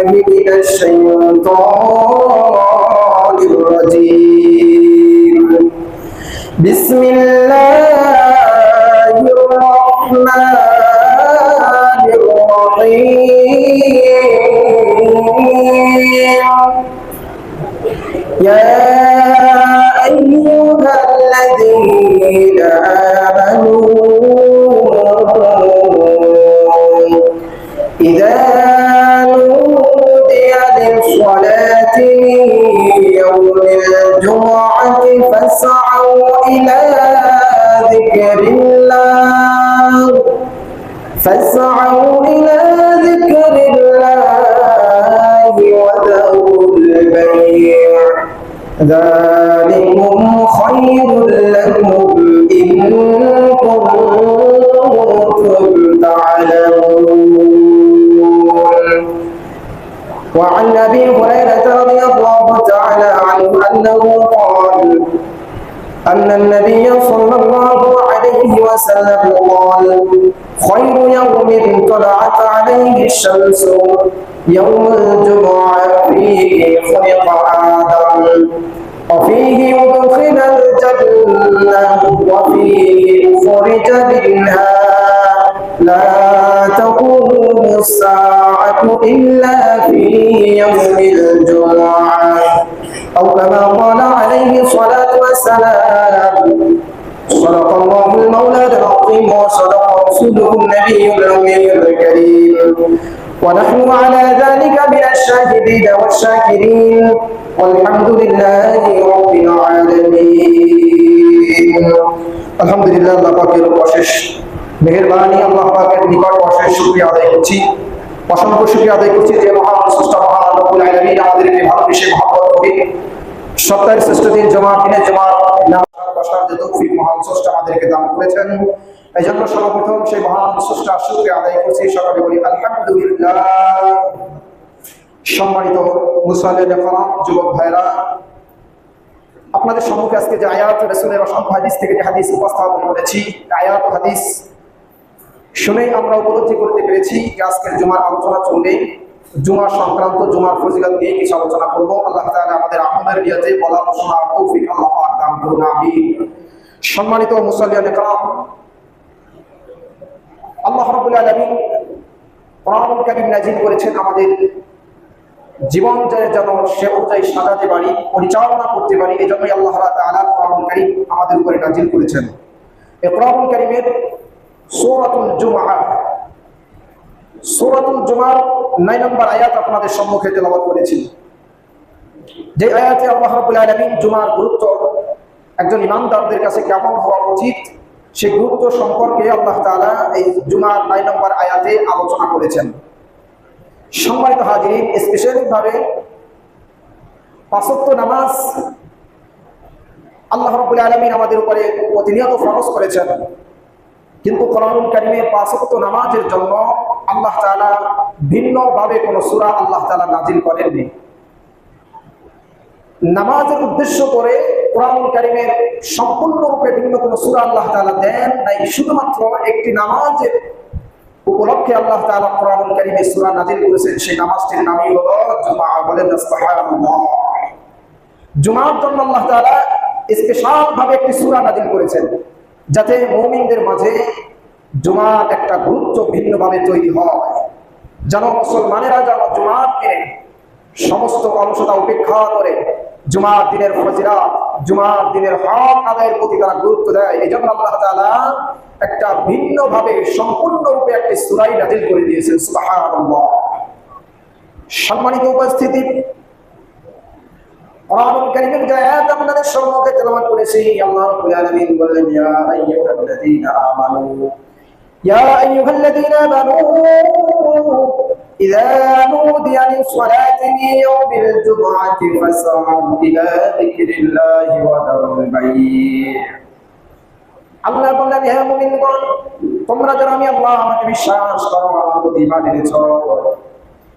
من الشيطان الرجيم بسم الله الرحمن الرحيم يا أيها الذين آمنوا إذا نودي للصلاة من يوم الجمعة فاسعوا إلى ذكر الله وذروا البيع ذلكم خير لكم إن كنتم تعلمون. وعن أبي هريرة رضي الله تعالى عنه أنه قال أن النبي صلى الله عليه وسلم قال خير يوم طلعت عليه الشمس يوم الجمعة فيه خلق آدم وفيه أدخل الجنة وفيه أخرج منها لا تقوم الساعة إلا في يوم الجمعة أو كما قال عليه الصلاة والسلام. صدق الله المولى العظيم وصدق رسوله النبي الأمي الكريم ونحن على ذلك من الشاهدين والشاكرين والحمد لله رب العالمين. الحمد لله আল্লাহ পাকের অশেষ মেহেরবানি, আল্লাহ পাকের নিকট অশেষ শুকরিয়া আদায় করছি, অসংখ্য শুকরিয়া আদায় করছি যে মহান স্রষ্টা মহান রব্বুল আলামিন আমাদেরকে ভালোবেসে মহব্বত করে সপ্তাহের শ্রেষ্ঠ দিন জুমার দিনে জুমার নামাজ বসার যে তৌফিক মহান স্রষ্টা আমাদেরকে দান করেছেন, এই জন্য সর্বপ্রথম সেই মহান স্রষ্টার শুকরিয়া আদায় করছি। সকলে বলি আলহামদুলিল্লাহ। সম্মানিত মুসলিম কিরাম, যুবক ভাইরা, আপনাদের সম্মুখে আজকে যে আয়াত রাসূলের অসংখ্য হাদিস থেকে যে হাদিস উপস্থাপন করেছি, আয়াত ও হাদিস শুনেই আমরা উপলব্ধি করতে পেরেছি যে আজকের জুমার আলোচনা চলবে জুমার সংক্রান্ত, জুমার ফজিলত নিয়ে কিছু আলোচনা করব। আল্লাহ তাআলা আমাদের আমলের নিয়তে বলা শোনার তৌফিক আল্লাহ পাক দান করুন, আমিন। সম্মানিত মুসলিম কিরাম, আল্লাহ রাব্বুল আলামিন কোরআনুল কারীম নাযিল করেছেন আমাদের জীবন যেন সে অনুযায়ী সাজাতে পারি, পরিচালনা করতে পারি, এজন্যই আল্লাহ তাআলা কোরআনুল কারীম আমাদের উপরে নাযিল করেছেন। এই কোরআনুল কারীমের সূরাতুল জুমার 9 নম্বর আয়াত আপনাদের সম্মুখে তেলাওয়াত করেছি। যে আয়াতে আল্লাহ রাব্বুল আলামিন জুমার গুরুত্ব, একজন ইমানদারদের কাছে কেমন হওয়া উচিত সেই গুরুত্ব সম্পর্কে আল্লাহ তাআলা এই জুমার 9 নম্বর আয়াতে আলোচনা করেছেন। সম্মানিত হাজিরিন, স্পেশালিভাবে পাঁচ ওয়াক্ত নামাজ আল্লাহ রাব্বুল আলামিন আমাদের উপরে প্রতিনিয়ত ফরজ করেছেন, কিন্তু কোরআনুল কারীমে পাঁচ ওয়াক্ত নামাজের জন্য আল্লাহ তাআলা ভিন্নভাবে কোনো সূরা আল্লাহ তাআলা নাযিল করেননি। নামাজের উদ্দেশ্য করে কোরআনুল কারীমের সম্পূর্ণরূপে ভিন্ন কোনো সূরা আল্লাহ তাআলা দেন নাই, শুধুমাত্র একটি নামাজের উপলক্ষে আল্লাহ তাআলা কোরআনুল কারীমে সূরা নাযিল করেছেন। সেই নামাজটির নামই হলো জুমআ। বলেন সুবহানাল্লাহ। জুমার জন্য আল্লাহ তাআলা স্পেশাল ভাবে একটি সূরা নাযিল করেছেন, যাতে মুমিনদের মাঝে জুমার একটা গুরুত্ব ভিন্নভাবে তৈরি হয়, যেন মুসলমানেরা যেন জুমার দিনে সমস্ত অলসতা উপেক্ষা করে জুমার দিনের ফজিলত, জুমার দিনের হক আদায়ের প্রতি তারা গুরুত্ব দেয়। এই জন্য আল্লাহ তাআলা একটা ভিন্নভাবে সম্পূর্ণরূপে একটি সূরা নাযিল করে দিয়েছেন। সুবহানাল্লাহ। সম্মানিত উপস্থিতি, কোরআনুল কারীমের যে আয়াত আপনাদের সম্মুখে তেলাওয়াত করেছি, আল্লাহ রাব্বুল আলামিন বললেন ইয়া আইয়ুহাল্লাযীনা আমানু ইযা নুদিয়া লিস-সালাতি মিন ইয়াউমিল জুমআতি ফাসআউ ইলা যিকরিল্লাহি ওয়া দারুল বাই'। আল্লাহ বললেন, হে মুমিনগণ, তোমরা যারা আমি আল্লাহ আমাকে বিশ্বাস করো, আমার প্রতি ঈমান এনেছো,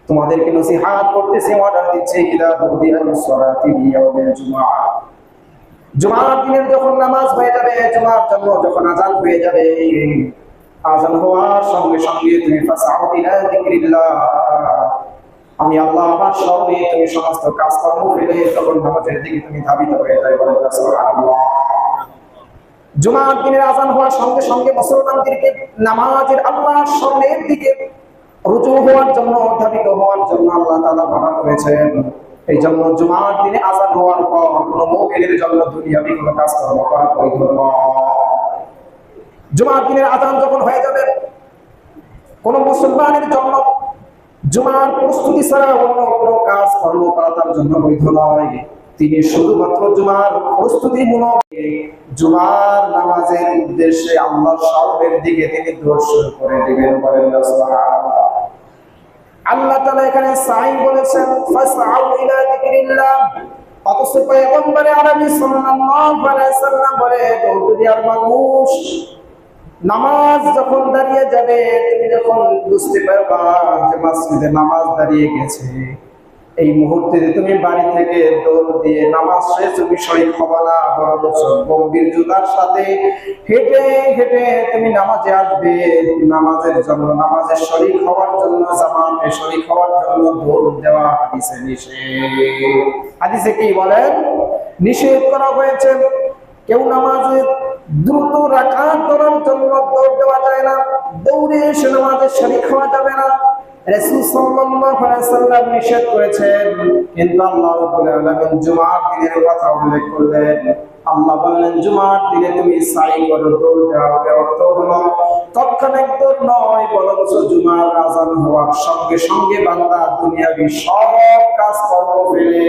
তোমাদেরকে নসিহত করতেছি, অর্ডার দিচ্ছি, ইলা নুদিয়া লিস-সালাতি মিন ইয়াউমিল জুমআ, জুমার দিনের যখন নামাজ হয়ে যাবে, জুমার জন্য যখন আযান হয়ে যাবে, আযান হওয়ার সঙ্গে সঙ্গে তুমি ফাসআউ ইলা যিকরিল্লাহ, আমি আল্লাহ আমার স্মরণে তুমি সমস্ত কাজকর্ম ফেলে তখন নামাজের দিকে তুমি ধাবিত হয়ে যাই। বলেন সুবহানাল্লাহ। জুমার দিনের আযান হওয়ার সঙ্গে সঙ্গে মুসলমানদেরকে নামাজের আল্লাহর স্মরণের দিকে রুজু হওয়ার জন্য, ধাবিত হওয়ার জন্য আল্লাহ তাআলা বাধা করেছেন। এই জন্য জুমার দিনে আযান হওয়ার পর কোনো মুমিনের জন্য দুনিয়াবি কোনো কাজকর্ম করা বৈধ নয়। জুমার দিনের আযান যখন হয়ে যাবে, কোন মুসলমানের জন্য জুমার প্রস্তুতি ছাড়া অন্য কোনো কাজ কর্ম করা তার জন্য বৈধ নয়। তিনি শুধুমাত্র জুমার প্রস্তুতিমূলক জুমার নামাজের উদ্দেশ্যে আল্লাহর স্মরণের দিকে তিনি দর্শন করে দিবেন। বলেন সুবহানাল্লাহ। আল্লাহ তাআলা এখানে সাই বলেছেন ফাসআউ ইলা যিকরিল্লাহ। অথচ পয়গম্বর আরবি সাল্লাল্লাহু আলাইহি সাল্লাম বলে, দুনিয়ার মানুষ নামাজ যখন দাঁড়িয়ে যাবে, তুমি যখন বুঝতে পারবা যে মসজিদে নামাজ দাঁড়িয়ে গেছে, এই মুহূর্তে তুমি বাড়ি থেকে দৌড় দিয়ে নামাজ শেষ তুমি শরীক হবা না, বরং গম্ভীর জুতার সাথে হেঁটে হেঁটে তুমি নামাজে আসবে। নামাজের জন্য, নামাজের শরীক হওয়ার জন্য, জামাতে শরীক হওয়ার জন্য দৌড় দেওয়া হাদিসে নিষেধ। হাদিসে কি বলেন? নিষেধ করা হয়েছে। কেউ নামাজে দ্রুত রাকাত ধরার জন্য দৌড় দেওয়া যায় না, দৌড়ে এসে নামাজে শরীক হওয়া যাবে না। রাসূল সাল্লাল্লাহু আলাইহি সাল্লাম নিষেধ করেছেন, কিন্তু আল্লাহ রাব্বুল আলামিন জুমার দিনের কথা উল্লেখ করলেন। আল্লাহ বললেন জুমার দিনে তুমি সাই করো, দৌড় দেওয়ার অর্থ হলো তৎক্ষণাৎ দৌড় নয়, বরং জুমার আযান হওয়ার সঙ্গে সঙ্গে বান্দা দুনিয়াবি সব কাজ কর্ম ফেলে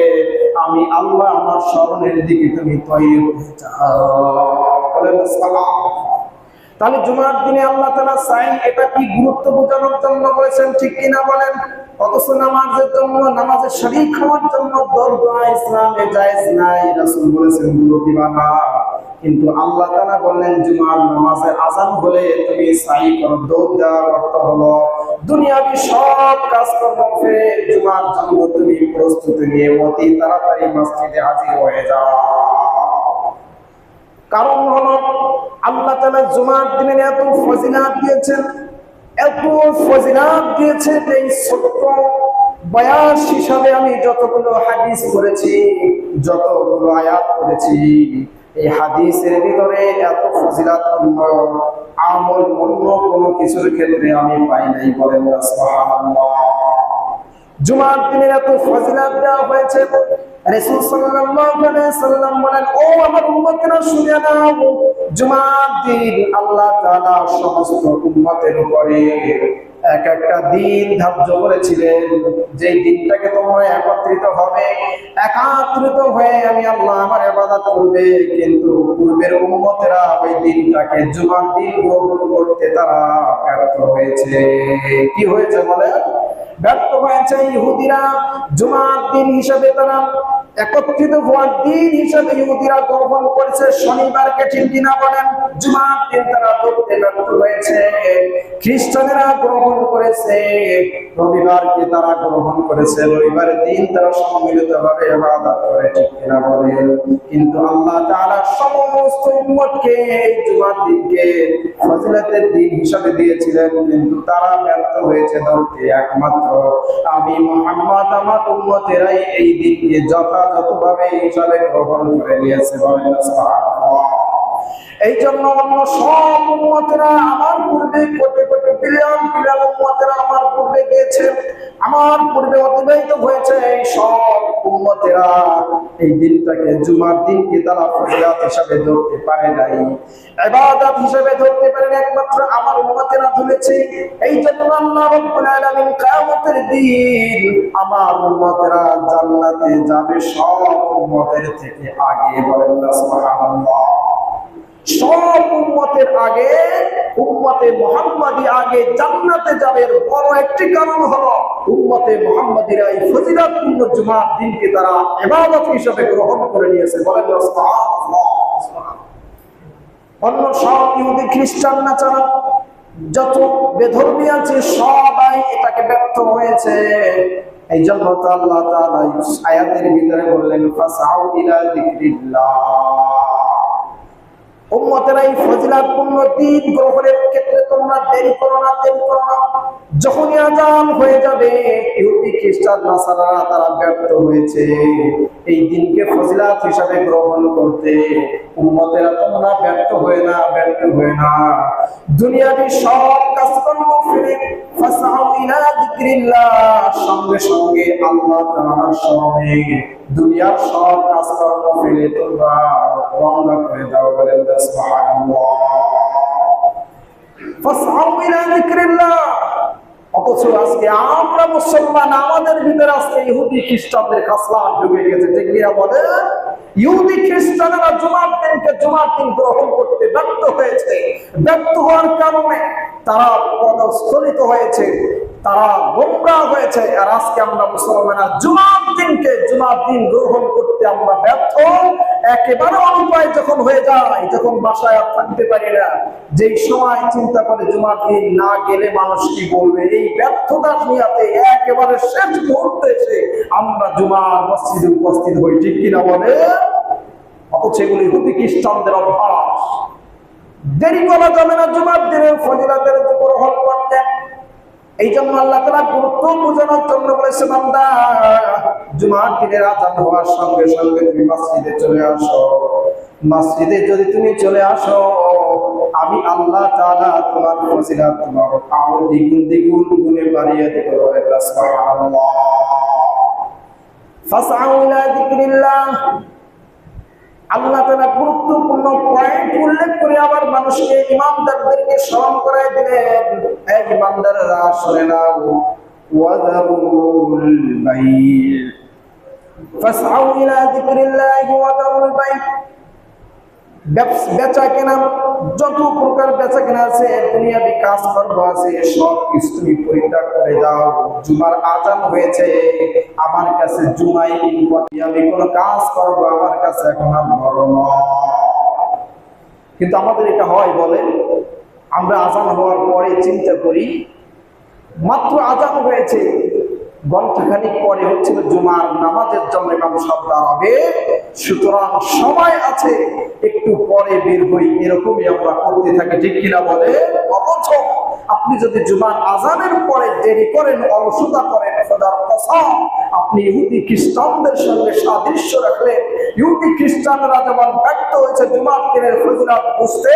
আমি আল্লাহ আমার স্মরণের দিকে তুমি তৈরি হয়ে যাও। বলেন সুবহানাল্লাহ। তাহলে জুমার দিনে আল্লাহ তাআলা সাই এটা কি গুরুত্ব বোঝানোর জন্য বলেছেন, ঠিক কিনা বলেন? অথচ নামাজের জন্য, নামাজের শরীক হওয়ার জন্য দৌড় দেওয়া ইসলামে জায়েজ নাই। রাসূল বলেছেন দৌড় দিবা না, কিন্তু আল্লাহ তাআলা বললেন জুমার নামাজে আযান হলে তুমি সাই করো। দৌড় দেওয়ার অর্থ হলো দুনিয়াবি সব কাজকর্ম ফেলে জুমার জন্য তুমি প্রস্তুতি নিয়ে অতি তাড়াতাড়ি মসজিদে হাজির হয়ে যাও। কারণ হলো আল্লাহ তাআলা জুমার দিনের এত ফজিলত দিয়েছেন, এত ফজিলত দিয়েছেন। এই ছোট্ট বয়াস হিসাবে আমি যতগুলো হাদিস পড়েছি, যতগুলো আয়াত পড়েছি, এই হাদিসের ভিতরে এত ফজিলত অন্য আমল, অন্য কোনো কিছুর ক্ষেত্রে আমি পাই নাই। বলেন সুবহানাল্লাহ। জুমার দিনের এত ফজিলত দেওয়া হয়েছে। রাসূল সাল্লাল্লাহু আলাইহি সাল্লাম বলেন, ও আমার উম্মতেরা শুনে নাও, জুমার দিন আল্লাহ তাআলা সমস্ত উম্মতের উপরে এক একটা দিন ধার্য করেছিলেন, যে দিনটাকে তোমরা একত্রিত হবে, একাত্রিত হয়ে আমি আল্লাহ আমার ইবাদত করবে। কিন্তু পূর্বের উম্মতেরা ওই দিনটাকে জুমার দিন গ্রহণ করতে তারা ব্যর্থ হয়েছে। কি হয়েছে বলেন? ব্যর্থ হয়েছে। ইহুদিরা জুমার দিন হিসাবে তারা একত্রিত হওয়ার দিন হিসাবে ইহুদিরা গ্রহণ করেছে শনিবারকে, ঠিক কিনা বলেন? জুমার দিন তারা ধরতে ব্যর্থ হয়েছে। খ্রিস্টানেরা গ্রহণ করেছে রবিবারকে, তারা গ্রহণ করেছে রবিবারের দিন তারা সম্মিলিতভাবে ইবাদত করে, ঠিক কিনা বলেন? কিন্তু আল্লাহ তাআলা সমস্ত উম্মতকে জুমার দিনকে ফজিলতের দিন হিসাবে দিয়েছিলেন, কিন্তু তারা ব্যর্থ হয়েছে ধরতে। একমাত্র আমি মুহাম্মদ আমার উম্মতেরাই এই দিনকে যথাযথভাবে হিসাবে গ্রহণ করে নিয়েছে। বলেন সুবহানাল্লাহ। এই জন্য অন্য সব উম্মতেরা আমার পূর্বে কোটি কোটি বিলিয়ন বিলিয়ন উম্মতেরা আমার পূর্বে গিয়েছে, আমার পূর্বে অতিবাহিত হয়েছে, এই সব উম্মতেরা এই দিনটাকে জুমার দিনকে তারা ফজিলত হিসাবে ধরতে পারে নাই, ইবাদত হিসাবে ধরতে পারে না। একমাত্র আমার উম্মতেরা ধরেছে। এই জন্য আল্লাহ রাব্বুল আলামিন কিয়ামতের দিন আমার উম্মতেরা জান্নাতে যাবে সব উম্মতের থেকে আগে। বলেন সুবহানাল্লাহ। সব উম্মতের আগে উম্মতে মুহাম্মাদি আগে জান্নাতে যাবে। বড় একটি কারণ হলো উম্মতে মুহাম্মাদিরা এই ফজিলতপূর্ণ জুমার দিনকে তারা ইবাদত হিসেবে গ্রহণ করে নিয়েছে। বলেন সুবহানাল্লাহ। অন্য সব ইহুদি খ্রিস্টান নাচারা যত বেধর্মী আছে সবাই এটাকে ব্যর্থ হয়েছে। এই জন্য তো আল্লাহ তাআলা আয়াতের ভিতরে বললেন ফাসআউ ইলা যিকরিল্লাহ, উম্মতেরা এই ফজিলাতপূর্ণ দিন গ্রহণের ক্ষেত্রে তোমরা দেরি করো না। যখনই আযান হয়ে যাবে ইহুদি খ্রিস্টান নাসারারা তারা ব্যর্থ হয়েছে এই দিনকে ফজিলাত হিসাবে গ্রহণ করতে। উম্মতেরা তোমরা ব্যর্থ হয়ে না। দুনিয়ার সব কাজকর্ম ফেলে ফাসআউ ইলা যিকরিল্লাহ, সঙ্গে সঙ্গে আল্লাহ তাআলার স্মরণে দুনিয়ার সব কাজকর্ম ফেলে তোমরা রওনা করে দাও। বলেন সুবহানাল্লাহ। ফাসআউ ইলা যিকরিল্লাহ। অথচ আজকে আমরা মুসলমান, আমাদের ভিতরে আজকে ইহুদি খ্রিস্টানদের খাসলাত ঢুকে গেছে। ঠিক কি বলে? ইহুদি খ্রিস্টানরা জুমার দিন গ্রহণ করতে ব্যর্থ হয়েছে। ব্যর্থ হওয়ার কারণে তারা পদস্খলিত হয়েছে, তারা গোমরাহ হয়েছে। আর আজকে আমরা মুসলমানরা জুমার দিন গ্রহণ করতে আমরা ব্যর্থ। একেবারে অনুপায় যখন হয়ে যায়, যখন বাসায় আর থাকতে পারি না, যেই সময় চিন্তা করে জুমার দিন না গেলে মানুষ কি বলবে, এই ব্যর্থতার নিয়াতে একেবারে শেষ মুহূর্তে এসে আমরা জুমার মসজিদে উপস্থিত হই। ঠিক কিনা বলে? অথচ এগুলি ইহুদি খ্রিস্টানদের অভ্যাস। দেরি করা যাবে না জুমার দিনের ফজিলতের গ্রহণ করতে। এই জন্য আল্লাহ তাআলা গুরুত্ব বোঝানোর জন্য বলেছে, বান্দা জুমার দিনের আযান হওয়ার সঙ্গে সঙ্গে তুমি মসজিদে চলে আসো। মসজিদে যদি তুমি চলে আসো, আমি আল্লাহ তাআলা তোমার ফজিলত, তোমার আমল দ্বিগুণ গুণে বাড়িয়ে দেব। সুবহানাল্লাহ। ফাসআউ ইলা যিকরিল্লাহ। আল্লাহ তাআলা গুরুত্বপূর্ণ পয়েন্ট উল্লেখ করে আবার মানুষকে, ইমানদারদেরকে স্মরণ করায় দিলেন। এক ইমানদাররা শুনে নাও, ওয়াযারুল বাই'আ, ফাসআউ ইলা যিকরিল্লাহি ওয়াযারুল বাই'আ। বেচা কেনা, যত প্রকার বেচা কেনা আছে, দুনিয়াবি কাজকর্ম আছে, সব কিছু তুমি পরিত্যাগ করে দাও। জুমার আযান হয়েছে, আমার কাছে জুমাই ইম্পর্টেন্ট, আমি কোনো কাজ করব আমার কাছে এখন আর বড় নয়। কিন্তু আমাদের এটা হয় বলে, আমরা আযান হওয়ার পরে চিন্তা করি মাত্র আযান হয়েছে, ঘণ্টাখানিক পরে হচ্ছিল জুমার নামাজের জন্য ইমাম সাহেব দাঁড়াবে, সুতরাং সময় আছে, একটু পরে বের হই। এরকমই আমরা করতে থাকি। ঠিক কিনা বলে? অথচ আপনি যদি জুমার আযানের পরে দেরি করেন, অলসতা করেন, খোদার কসম আপনি ইহুদি খ্রিস্টানদের সঙ্গে সাদৃশ্য রাখলেন। ইহুদি খ্রিস্টানরা যেমন ব্যর্থ হয়েছে জুমার দিনের ফজিলত বুঝতে,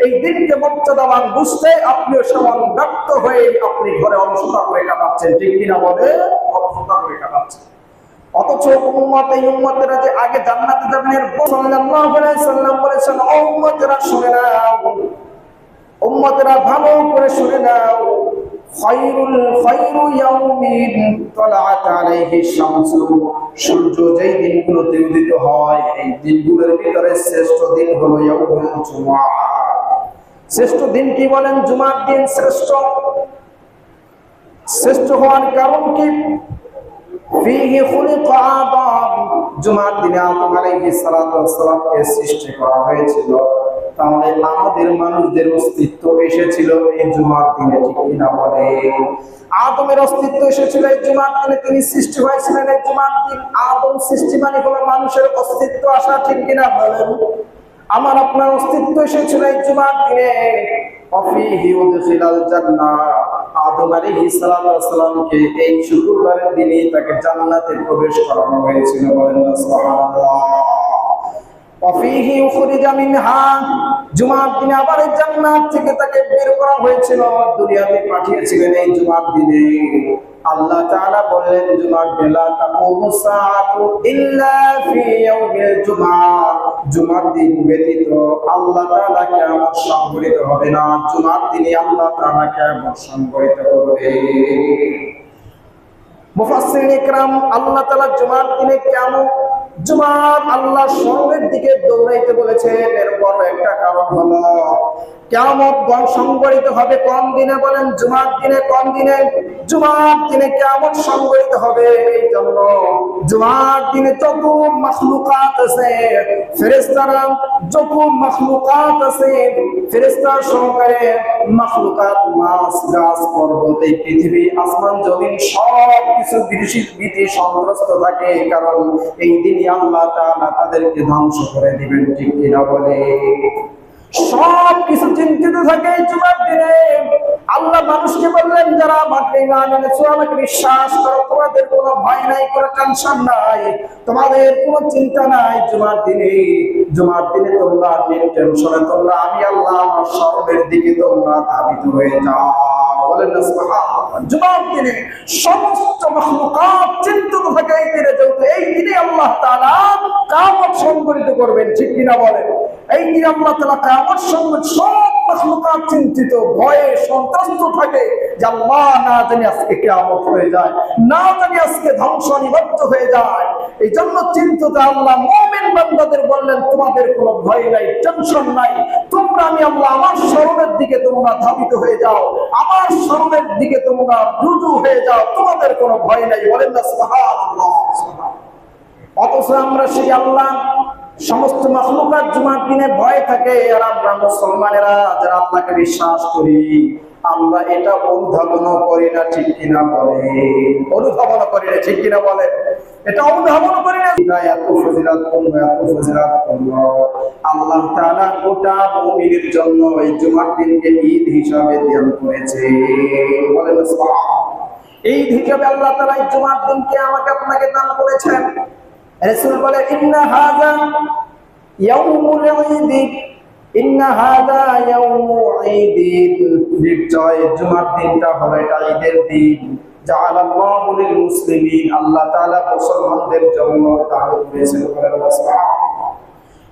এই দিনকে মর্যাদাবান বুঝতে, আপনিও সমান ব্যর্থ হয়ে আপনি ঘরে অলসতা করে কাটাচ্ছেন। ঠিক কিনা বলে? অলসতা করে কাটাচ্ছেন। অথচ উম্মতেরা যে আগে জান্নাতে যাবেন, সাল্লাল্লাহু আলাইহি সাল্লাম বলেছেন, ও উম্মতেরা শুনে নাও, উম্মতেরা ভালো করে শুনে নাও, খায়রু ইয়াউমিন তালাআত আলাইহি শামসু, সূর্য যেই দিনগুলোতে উদিত হয় এই দিনগুলোর ভিতরে শ্রেষ্ঠ দিন হলো ইয়াউমুল জুমআ। শ্রেষ্ঠ দিন কি বলেন? জুমার দিন শ্রেষ্ঠ। শ্রেষ্ঠ হওয়ার কারণ কি? ফিহি খুলিকা আদম, জুমার দিনে আদম আলাইহিস সালাতু ওয়াস সালামকে সৃষ্টি করা হয়েছিল। তাহলে আমাদের মানুষদের অস্তিত্ব এসেছিল এই জুমার দিনে। ঠিক কিনা বলে? আদমের অস্তিত্ব এসেছিল এই জুমার দিনে, তিনি সৃষ্টি হয়েছিলেন এই জুমার দিন। আদম সৃষ্টি মানে হলো মানুষের অস্তিত্ব আসা। ঠিক কিনা বলেন? আমার আপনার অস্তিত্ব এসেছিল এই জুমার দিনে। অফিহি উদখিলাল জান্নাহ, আদম আলাইহিস সালাতু ওয়াস সালামকে এই শুক্রবারের দিনে তাকে জান্নাতে প্রবেশ করানো হয়েছিল। বলেন সুবহানাল্লাহ। অফিহি উখরিজা মিনহা, জুমার দিনে আবার এই জান্নাত থেকে তাকে বের করা হয়েছিল, দুনিয়াতে পাঠিয়েছিলেন এই জুমার দিনে। আল্লাহ তাআলা বললেন জুমার দিন তাকুমুস সাআতু ইল্লা ফি ইয়াউমিল জুমআ, জুমার দিন ব্যতীত আল্লাহ তাআলা কিয়ামত সংঘটিত হবে না। জুমার দিনে আল্লাহ তাআলা কিয়ামত সংঘটিত করবে। মুফাসসিরিন ইকরাম আল্লাহ তাআলা জুমার দিনে কিয়ামত, জুমার আল্লাহ স্মরণের দিকে দৌড়াইতে বলেছেন। এর বড় একটা কারণ হলো কিয়ামত সংঘটিত হবে কোন দিনে বলেন? জুমার দিনে। কোন দিনে? জুমার দিনে কিয়ামত সংঘটিত হবে। এই জন্য জুমার দিনে যত মাখলুকাত আছে, ফেরেশতারা যত মাখলুকাত আছে, ফেরেশতা সহকারে মাখলুকাত, মাছ গাছ পর্বত, এই পৃথিবী আসমান জমিন সব কিছু ভীতি সন্ত্রস্ত থাকে, কারণ এই দিনই আল্লাহ তাআলা তাদেরকে ধ্বংস করে দিবেন। ঠিক কিনা বলে? সব কিছু চিন্তিত থাকে এই জুমার দিনে। আল্লাহ মানুষকে বললেন, যারা আমাকে ঈমান এনেছো, আমাকে বিশ্বাস করো, তোমাদের কোনো ভয় নাই, কোনো টেনশন নাই, তোমাদের কোনো চিন্তা নাই। জুমার দিনে তোমরা টেনশনে তোমরা আমি আল্লাহ আমার স্মরণের দিকে তোমরা ধাবিত হয়ে যাও। বলেন না সুবহানাল্লাহ। জুমার দিনে সমস্ত মাখলুকাত চিন্তিত থাকে এই দিনে, যেহেতু এই দিনে আল্লাহ তাআলা কিয়ামত সংঘটিত করবেন, ঠিক কিনা বলেন? এই দিনে আল্লাহ তাআলা কিয়ামত সংঘটিত, সব মাখলুকাত চিন্তিত, ভয়ে সন্ত্রস্ত থাকে যে আল্লাহ না জানি আজকে কিয়ামত হয়ে যায়, না জানি আজকে ধ্বংস নিবদ্ধ হয়ে যায়। এই জন্য চিন্তিত আল্লাহ মুমিন বান্দাদের বললেন, তোমাদের কোনো ভয় নাই, টেনশন নাই, তোমরা আমি আল্লাহ আমার স্মরণের দিকে তোমরা ধাবিত হয়ে যাও, আমার স্মরণের দিকে তোমরা রুজু হয়ে যাও, তোমাদের কোনো ভয় নাই। বলেন না সুবহানাল্লাহ। অথচ আমরা সেই আল্লাহ, সমস্ত মাখলুকাত জুমার দিনে ভয় থাকে, আর আমরা মুসলমানেরা যারা আল্লাহকে বিশ্বাস করি, আমরা এটা অনুধাবন করি না, ঠিক কিনা বলে? অনুধাবন করি না, ঠিক কিনা বলে? এটা অনুধাবন করি না। এটা এত ফজিলাতপূর্ণ, এত ফজিলাতপূর্ণ। আল্লাহ তাআলা গোটা মুমিনের জন্য এই জুমার দিনকে ঈদ হিসাবে দান করেছে। বলেন সুবহানাল্লাহ। ঈদ হিসাবে আল্লাহ তাআলা এই জুমার দিনকে আমাকে আপনাকে দান করেছেন। রাসূল বলে, ইন্না হাযা ইয়াউমুল ঈদ, ইন্না হাযা ইয়াউমু ঈদ। নিশ্চয় জুমার দিনটা হলো এটা ঈদের দিন। জাআলাল্লাহু লিল মুসলিমিন, আল্লাহ তাআলা মুসলমানদের জন্য দান করেছেন।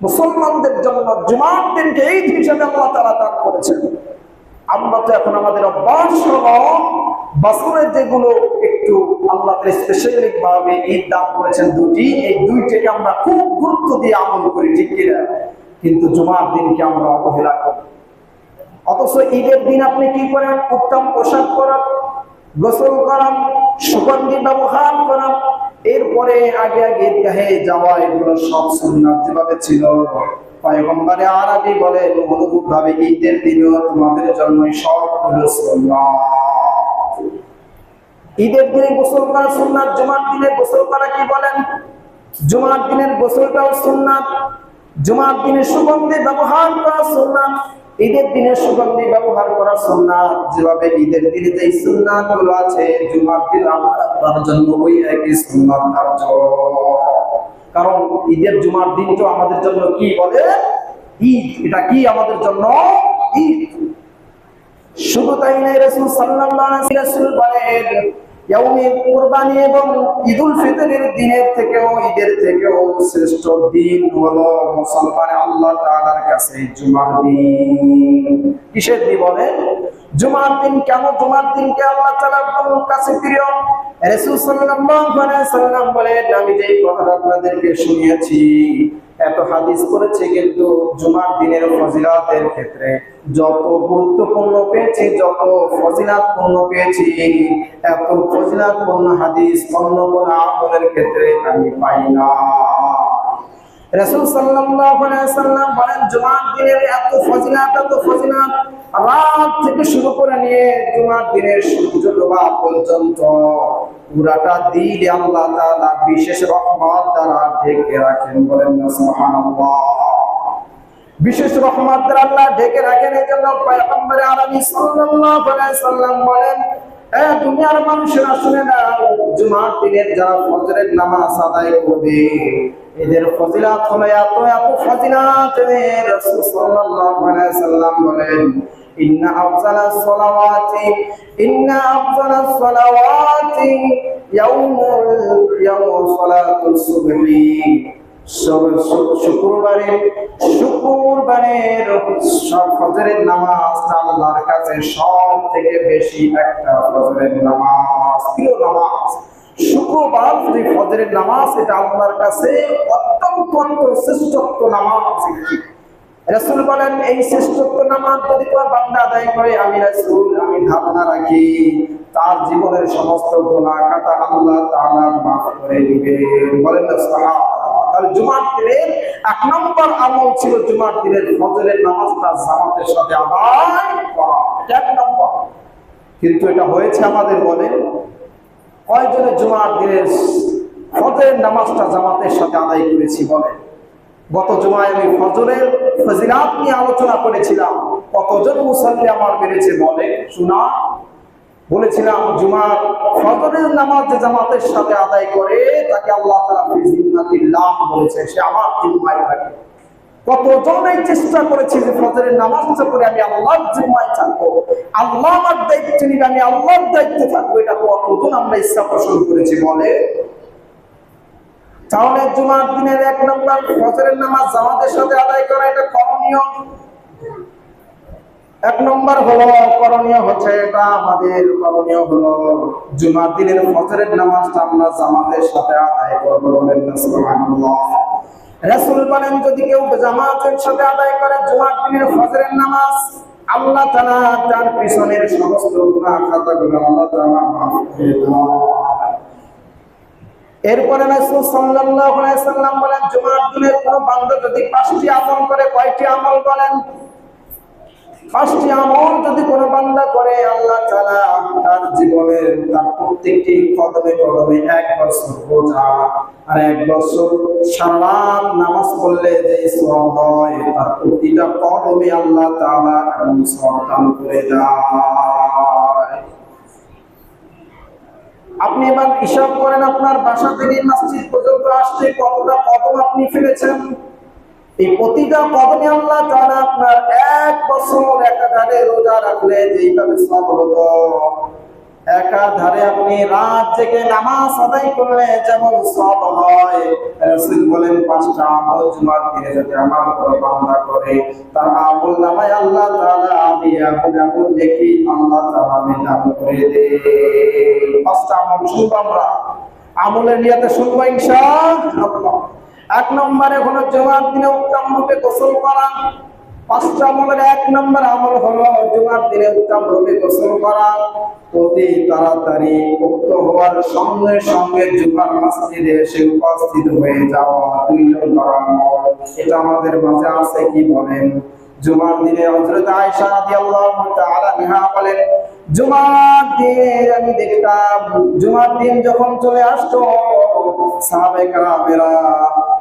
মুসলমানদের জন্য জুমার দিনকে ঈদ হিসেবে আল্লাহ তাআলা দান করেছেন। আমরা তো এখন আমাদের অভ্যাস হলো বছরের যেগুলো একটু আল্লাহ স্পেশালিক ভাবে ঈদ দান করেছেন দুটি, এই দুইটাকে আমরা খুব গুরুত্ব দিয়ে আমল করি, ঠিক কিনা? কিন্তু জুমার দিনকে আমরা অবহেলা করি। অথচ ঈদের দিন আপনি কি করেন? উত্তম পোশাক পরা, গোসল করা, সুগন্ধি ব্যবহার করা, এরপরে আগে আগে ঈদগাহে যাওয়া, এগুলো সব সুন্নাত যেভাবে ছিল। পয়গম্বরে আরবি বলেন অনুরূপ ভাবে ঈদের দিনও তোমাদের জন্য সবগুলো সুন্নাত। ঈদের দিনে গোসল করা সুন্নাত, জুমার দিনে গোসল করা কি বলেন? জুমার দিনের গোসলটাও সুন্নাত। জুমার দিনে সুগন্ধি ব্যবহার করা সুন্নাত, ঈদের দিনে সুগন্ধি ব্যবহার করা সুন্নাত। যেভাবে ঈদের দিনে যে সুন্নাত গুলো আছে, জুমার দিন আপনার জন্য ওই একই সুন্নাত কার্য। কারণ ঈদের জুমার দিনটা আমাদের জন্য কি বলে? ঈদ। এটা কি আমাদের জন্য? ঈদ। শুধু তাই নয়, রাসূল সাল্লাল্লাহু আলাইহি ওয়াসাল্লাম বলেন, ইয়াউমে কুরবানি এবং ঈদুল ফিতরের দিনের থেকেও, ঈদের থেকেও শ্রেষ্ঠ দিন হলো মুসলমান আল্লাহ তাআলার কাছে জুমার দিন। কিসের দিন বলেন? জুমার দিন। কেন জুমার দিনকে আল্লাহ তাআলার কাছে প্রিয়? রাসূল সাল্লাল্লাহু আলাইহি ওয়াসাল্লাম বলেন, আমি যে কথা আপনাদেরকে শুনিয়েছি, এত হাদিস করেছে, কিন্তু জুমার দিনের ফজিলাতের ক্ষেত্রে যত গুরুত্বপূর্ণ পেয়েছি, যত ফজিলাতপূর্ণ পেয়েছি, এত ফজিলাতপূর্ণ হাদিস অন্য কোন আমলের ক্ষেত্রে আমি পাই না। রাসূল সাল্লাল্লাহু আলাইহি ওয়াসাল্লাম বলেন, জুমার দিনের এত ফজিলাত, এত ফজিলাত, রাত থেকে শুরু করে নিয়ে জুমার দিনের সূর্য ডোবা পর্যন্ত পুরাটা দিন আল্লাহ তাআলা বিশেষ রহমত দ্বারা ঢেকে রাখেন। বলেন না সুবহানাল্লাহ। বিশেষ রহমত দ্বারা আল্লাহ ঢেকে রাখেন। এজন্য পয়গম্বর আরবি সাল্লাল্লাহু আলাইহি ওয়াসাল্লাম বলেন, এ দুনিয়ার মানুষেরা শুনে নাও, জুমার দিনের যারা ফজরের নামাজ আদায় করবে, এদের ফজিলাত হলো এত এত ফজিলাত। রাসূল সাল্লাল্লাহু আলাইহি ওয়াসাল্লাম বলেন, ইন্না আফজালাস সালাওয়াতি ইয়াউমু সালাতুস সুবহি। শুক্রবারের ফজরের নামাজটা আল্লাহর কাছে সব থেকে বেশি একটা ফজরের নামাজ, প্রিয় নামাজ। শুক্রবার যে ফজরের নামাজ, এটা আল্লাহর কাছে অত্যন্ত শ্রেষ্ঠত্ব নামাজ। রাসূল বলেন, এই শ্রেষ্ঠত্ব নামাজ যদি কোনো বান্দা আদায় করে, আমি রাসূল আমি ধারণা রাখি তার জীবনের সমস্ত গুনাহ খাতা আল্লাহ তাআলা মাফ করে দিবেন। বলেন না সুবহানাল্লাহ। তাহলে জুমার দিনের এক নম্বর আমল ছিল জুমার দিনের ফজরের নামাজটা জামাতের সাথে আদায় করা, এক নম্বর। কিন্তু এটা হয়েছে আমাদের, বলেন কয়জনে জুমার দিনের ফজরের নামাজটা জামাতের সাথে আদায় করেছি? বলেন গত জুমায় আমি ফজরের ফজিলাত নিয়ে আলোচনা করেছিলাম। কতজন মুসল্লি আমার বেড়েছে বলে শোনা। বলেছিলাম জুমার ফজরের নামাজ যে জামাতের সাথে আদায় করে তাকে আল্লাহ তাআলা ফি জিন্নাতিল্লাহ বলেছে, সে আমার জিম্মায় থাকে। কতজন এই চেষ্টা করেছি যে ফজরের নামাজটা করে আমি আল্লাহর জিম্মায় থাকবো, আল্লাহ আমার দায়িত্ব নিবে, আমি আল্লাহর দায়িত্বে থাকবো। এটা কতজন আমরা ইচ্ছা পোষণ করেছি বলে। তাহলে জুমার দিনের 1 নম্বর ফজরের নামাজ জামাতের সাথে আদায় করা, এটা করণীয়। 1 নম্বর হলো করণীয় হচ্ছে এটা, আমাদের করণীয় হলো জুমার দিনের ফজরের নামাজটা আমরা জামাতের সাথে আদায় করবো। বলেন না সুবহানাল্লাহ। রাসূল বলেন যদি কেউ জামাতের সাথে আদায় করে জুমার দিনের ফজরের নামাজ, আল্লাহ তাআলা তার পিছনের সমস্ত গুনাহ খাতাগুলো আল্লাহ তাআলা মাফ করে দেন। এরপরে রাসূল সাল্লাল্লাহু আলাইহি সাল্লাম বলেন জুমার দিনে কোন বান্দা যদি 5টি আমল করে, কয়টি আমল বলেন? 5টি আমল যদি কোন বান্দা করে, আল্লাহ তাআলা তার জীবনের তার প্রত্যেকটি কদমে কদমে 1 বছর রোজা আর 1 বছর সারা নামাজ পড়লে যে সওয়াব হয়, তার প্রতিটা কদমে আল্লাহ তাআলা এমন সওয়াব দান করে দেয়। আপনি এবার হিসাব করেন আপনার বাসা থেকে মসজিদ পর্যন্ত আসতে কতটা কদম আপনি ফেলেছেন। এই প্রতিটা কদমে আল্লাহ তাআলা আপনার 1 বছর একাধারে রোজা রাখলে যেইভাবে সওয়াব হতো, একাধারে আপনি রাত জেগে নামাজ আদায় করলে যেমন সওয়াব হয়। রাসূল বলেন 5টা আমল জুমার দিনে যদি আমার বান্দা করে, তার আমল নামায় আল্লাহ তাআলা আমি আপন দেখি আল্লাহ তাআলা দান করে দেয়। 5টা আমল শুনবো আমরা, আমলের নিয়তে শুনবো ইনশাআল্লাহ। 1 নম্বরে হলো জুমার দিনে উত্তম রূপে গোসল করা। 5টা আমলের 1 নম্বর আমল হলো জুমার দিনে উত্তম রূপে গোসল করা। অতি তাড়াতাড়ি উক্ত হওয়ার সঙ্গে সঙ্গে জুমার মসজিদে এসে উপস্থিত হয়ে যাওয়া 2 নম্বর আমল। এটা আমাদের মাঝে আছে কি বলেন? জুমার দিনে হযরত আয়েশা রাদিয়াল্লাহু তাআলা আনহা বলেন জুমার দিনে আমি দেখতাম জুমার দিন যখন চলে আসতো সাহাবায়ে কেরামেরা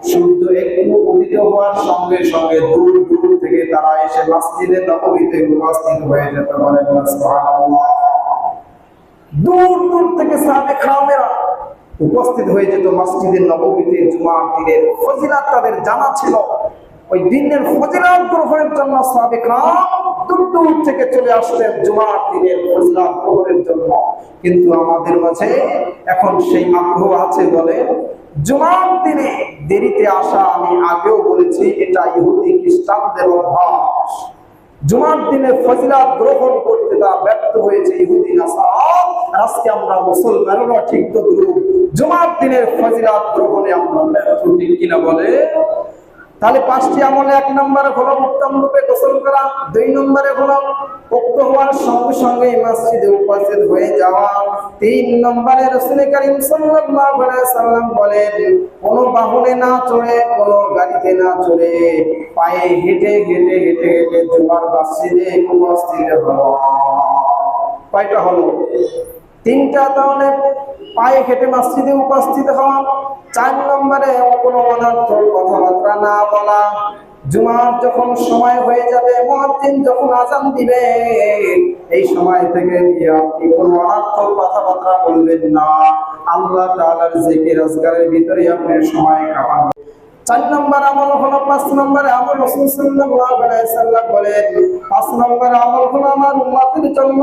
সূর্য একটু উদিত হওয়ার সঙ্গে সঙ্গে দূর দূর থেকে তারা এসে মসজিদে নববীতে উপস্থিত হয়ে যেত। বলেন সুবহানাল্লাহ। দূর দূর থেকে সাহাবায়ে কেরামেরা উপস্থিত হয়ে যেত মসজিদে নববীতে। জুমার দিনের ফজিলত তাদের জানা ছিল। ওই দিনের ফজিলত গ্রহণের জন্য সাহাবায়ে কেরাম দূর দূর থেকে চলে আসতেন জুমার দিনের ফজিলত গ্রহণের জন্য। কিন্তু আমাদের মাঝে এখন সেই আগ্রহ আছে বলে জুমার দিনে দেরিতে আসা। আমি আগেও বলেছি এটা ইহুদি খ্রিস্টানদের অভ্যাস। জুমার দিনে ফজিলত গ্রহণ করতে তা ব্যর্থ হয়েছে ইহুদি নাসারা। আজকে আমরা মুসলমানরা ঠিক তো জুমার দিনের ফজিলত গ্রহণে আমরা ব্যর্থ, ঠিক কিনা বলে? তাহলে 5টি আমলে 1 নম্বরে হলো উত্তম রূপে গোসল করা, 2 নম্বরে হলো উক্ত হওয়ার সঙ্গে সঙ্গে মসজিদে উপস্থিত হয়ে যাওয়া, 3 নম্বরে রাসূল করিম সাল্লাল্লাহু আলাইহি সাল্লাম বলেন কোন বাহনে না চড়ে, কোন গাড়িতে না চড়ে পায়ে হেঁটে হেঁটে হেঁটে হেঁটে জুমার মসজিদে উপস্থিত হওয়া। কয়টা হলো? 3টা। তাহলে পায়ে হেঁটে মসজিদে উপস্থিত হওয়া। 4 নম্বরে কোনো অনর্থক কথাবার্তা না বলা। জুমার যখন সময় হয়ে যাবে, মুয়াজ্জিন যখন আযান দিবে, এই সময় থেকে আপনি কোনো অনর্থক কথাবার্তা বলবেন না। আল্লাহ তাআলার জিকির আজকারের ভিতরে আপনি সময় কাটান। 4 নম্বর আমল হলো 5 নম্বরে আমল রাসূল সাল্লাল্লাহু আলাইহি সাল্লাম বলেন 5 নম্বর আমল হলো আমার উম্মতের জন্য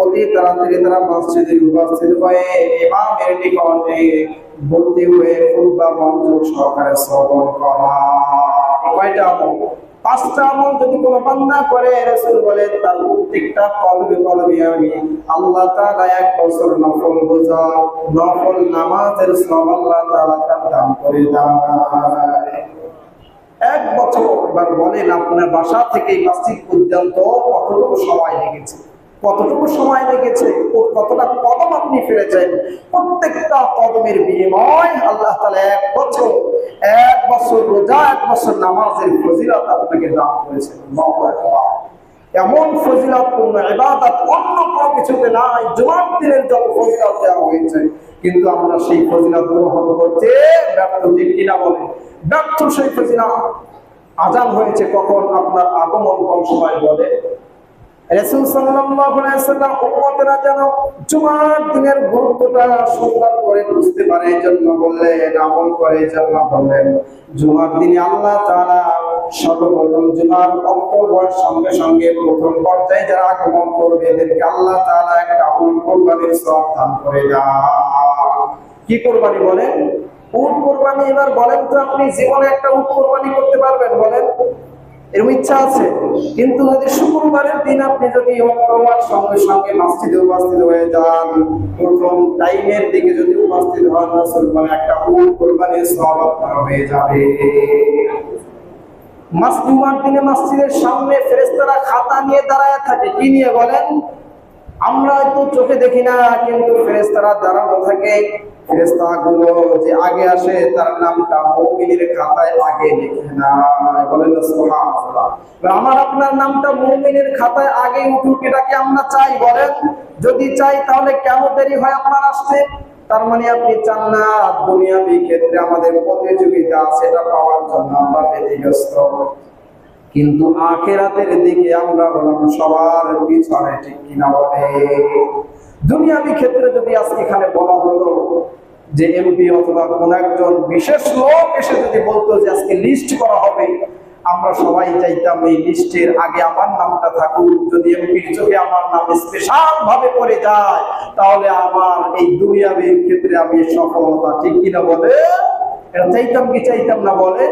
অতি তাড়াতাড়ি তারা মসজিদে উপস্থিত হয়ে ইমামের নিকটে বলতে হয়ে খুতবা মনোযোগ সহকারে শ্রবণ করা। কয়টা আমল? 5টা আমল যদি কোনো বান্দা করে, রাসূল বলেন তার প্রত্যেকটা কলবে কলবে আমি আল্লাহ তাআলা 1 বছর নফল রোজা নফল নামাজের সওয়াব আল্লাহ তাআলা তার দান করে দেয়। 1 বছর। এবার বলেন আপনার বাসা থেকে মসজিদ পর্যন্ত কতটুকু সময় লেগেছে? কতটুকু সময় লেগেছে? কতটা কদম আপনি ফেলেছেন? প্রত্যেকটা কদমের বিনিময় আল্লাহ তাআলা 1 বছর রোজা 1 বছর নামাজের ফজিলত আপনাকে দান করেছেন। আল্লাহু আকবার। এমন ফজিলতপূর্ণ ইবাদত অন্য কোনো কিছুতে নাই। জুমার দিনের যত ফজিলত দেওয়া হয়েছে কিন্তু আমরা সেই ফজিলত গ্রহণ করতে ব্যর্থ, ঠিক কিনা বলে? ব্যর্থ সেই ফজিলত। আযান হয়েছে কখন? আপনার আগমন কোন সময় বলে? রাসূল সাল্লাল্লাহু আলাইহি ওয়াসাল্লাম উম্মতরা যেন জুমার দিনের গুরুত্বটা সুন্দর করে বুঝতে পারে এজন্য বললেন, আমল করে এজন্য বললেন, জুমার দিনে আল্লাহ তাআলা সর্বপ্রথম জুমার ওয়াক্ত হওয়ার সঙ্গে সঙ্গে প্রথম পর্যায়ে যারা আগমন করবে এদেরকে আল্লাহ তাআলা একটা কুরবানির সওয়াব দান করে দেন। কি কুরবানি বলেন? উট কুরবানি। এবার বলেন তো আপনি জীবনে একটা উট কুরবানি করতে পারবেন? বলেন, এরকম ইচ্ছা আছে? কিন্তু যদি শুক্রবারের দিন আপনি যদি ওয়াক্ত সঙ্গে সঙ্গে মসজিদে উপস্থিত হয়ে যান, প্রথম টাইমের দিকে যদি উপস্থিত হন, রাসূল বলেন একটা উট কুরবানির সওয়াব আপনার হয়ে যাবে। জুমার দিনে মসজিদের সামনে ফেরেশতারা খাতা নিয়ে দাঁড়ায় থাকে। কি নিয়ে বলেন? আমরা তো চোখে দেখি না, কিন্তু ফেরেশতারা দাঁড়ানো থাকে। ফেরেশতাগুলো যে আগে আসে তার নামটা মুমিনের খাতায় আগে লিখে না। বলেন সুবহানাল্লাহ। আমার আপনার নামটা মুমিনের খাতায় আগে উঠুক, এটা কি আমরা চাই? বলেন, যদি চাই তাহলে কেন দেরি হয় আপনার আসতে? তার মানে আপনি চান না দুনিয়াবি ক্ষেত্রে আমাদের প্রতিযোগিতা সেটা পাওয়ার জন্য আমরা ব্যতিব্যস্ত, কিন্তু আখিরাতের দিকে আমরা হলাম সবার পিছনে, ঠিক কিনা বলে? দুনিয়াবি ক্ষেত্রে যদি আজকে এখানে বলা হলো যে এমপি অথবা কোন একজন বিশেষ লোক এসে যদি বলতো যে আজকে লিস্ট করা হবে, আমরা সবাই চাইতাম এই লিস্টের আগে আমার নামটা থাকুক। যদি এমপির চোখে আমার নাম স্পেশাল ভাবে পড়ে যায় তাহলে আমার এই দুনিয়াবি ক্ষেত্রে আমি সফলতা, ঠিক কিনা বলে? এটা চাইতাম কি চাইতাম না বলে?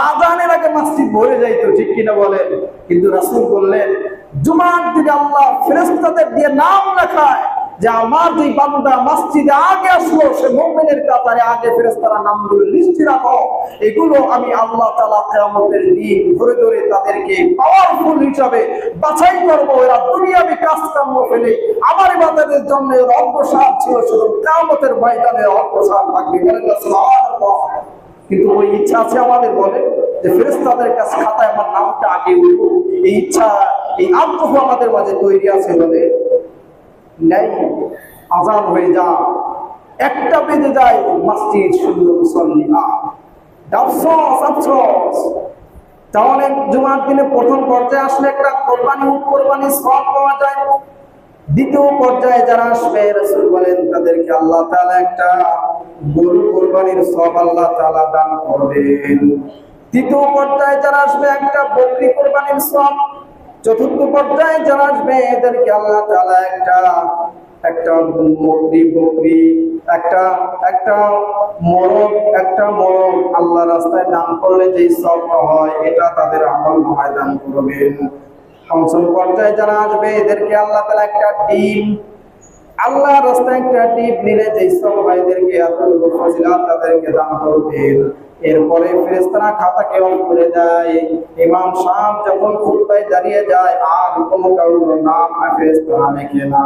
আযানের আগে মসজিদ ভরে যাইতো, ঠিক কিনা বলেন? কিন্তু রাসূল বললেন জুমার দিনে আল্লাহ ফেরেশতাদের দিয়ে নাম লেখায় যে আমার যে বান্দা মসজিদে আগে আসলো সে মুমিনের কাতারে আগে, ফেরেশতারা নামগুলো লিস্টে রাখো। এগুলো আমি আল্লাহ তাআলা কিয়ামতের দিন ধরে ধরে তাদেরকে পাওয়ারফুল হিসাবে বাছাই করব। এরা দুনিয়াবি কাজকর্ম ফেলে আমার ইবাদতের জন্য অগ্রসর ছিল, শুধু কিয়ামতের ময়দানে অগ্রসর থাকবে। বলেন সুবহানাল্লাহ। কিন্তু ওই ইচ্ছা আছে আমাদের, বলে যে ফেরেশতাদের কাছে খাতায় আমার নামটা আগে উঠবো, এই ইচ্ছা, এই আগ্রহ আমাদের মাঝে তৈরি আছে? বলে নাই। আযান হয়ে যা, একটা বেজে যায়, মসজিদ শূন্য, মুসল্লি আফসোস। তাহলে জুমার দিনে প্রথম পর্যায়ে আসলে একটা কোরবানি সওয়াব পাওয়া যায়। দ্বিতীয় পর্যায়ে যারা আসবে রাসূল বলেন তাদেরকে আল্লাহ তাআলা একটা গরু কুরবানির সওয়াব আল্লাহ তাআলা দান করবেন। তৃতীয় পর্যায়ে যারা আসবে একটা বকরি কুরবানির সওয়াব। চতুর্থ পর্যায়ে যারা আসবে এদেরকে আল্লাহ তাআলা একটা বকরি একটা মোরগ আল্লাহ রাস্তায় দান করলে যে সওয়াব হয় এটা তাদের আমলনামায় দান করবেন। পঞ্চম পর্যায়ে যারা আসবে এদেরকে আল্লাহ তাআলা একটা ডিম, আল্লাহ রাস্তায় একটা ডিম নিলে যে সব ভাইদেরকে এতটুকু ফজিলত তাদেরকে দান করবেন। এরপরে ফেরেশতারা খাতাকে অন করে দেয়। ইমাম সাহেব যখন খুতবায় দাঁড়িয়ে যায় আর কোনো কারোর নাম ফেরেশতারা লেখে না।